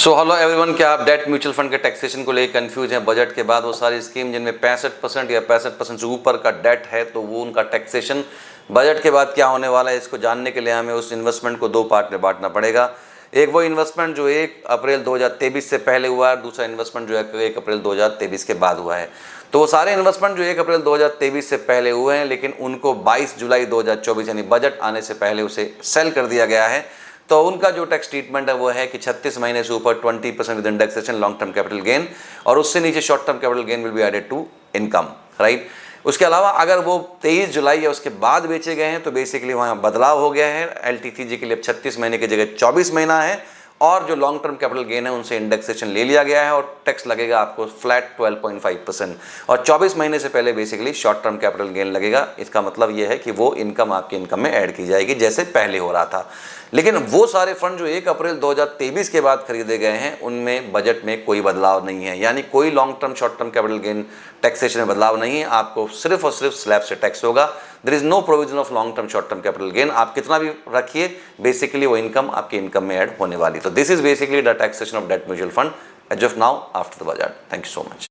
So hello everyone, क्या आप date mutual fund के टैक्सेशन को लेकर कंफ्यूज हैं? बजट के बाद वो सारी स्कीम जिनमें 65% या 65% से ऊपर का डेट है, तो वो उनका टैक्सेशन बजट के बाद क्या होने वाला है, इसको जानने के लिए हमें उस इन्वेस्टमेंट को दो पार्ट में बांटना पड़ेगा। एक वो इन्वेस्टमेंट जो 1 अप्रैल 2023 से पहले हुआ है, दूसरा इन्वेस्टमेंट जो है 1 अप्रैल 2023 के बाद हुआ है। तो वो सारे इन्वेस्टमेंट जो 1 अप्रैल 2023 से पहले हुए हैं, लेकिन उनको 22 जुलाई 2024 यानी बजट आने से पहले उसे सेल कर दिया गया है, तो उनका जो टैक्स ट्रीटमेंट है वो है कि 36 महीने से ऊपर 20% with indexation long term capital gain, और उससे नीचे short term capital gain will be added to income, right. उसके अलावा अगर वो 23 जुलाई या उसके बाद बेचे गए हैं तो बेसिकली वहाँ बदलाव हो गया है। LTCG के लिए 36 महीने की जगह 24 महीना है, और जो लॉन्ग टर्म कैपिटल गेन है उनसे इंडेक्सेशन ले लिया गया है, और टैक्स लगेगा आपको फ्लैट 12.5%, और 24 महीने से पहले basically short term capital gain लगेगा। इसका मतलब ये है कि वो इनकम आपकी इनकम में ऐड की जाएगी जैसे पहले हो रहा था। लेकिन वो सारे फंड जो 1 अप्रैल 2023 के बाद खरीदे गए हैं उनमें बजट में कोई बदलाव नहीं है, यानी कोई long term short term capital gain taxation में बदलाव नहीं है। आपको सिर्फ और सिर्फ स्लैब से टैक्स होगा। There is no provision of long term short term capital gain. आप कितना भी रखिए, बेसिकली वो इनकम आपकी इनकम में ऐड होने वाली। तो this is basically the taxation of debt mutual fund as of now after the budget. Thank you so much.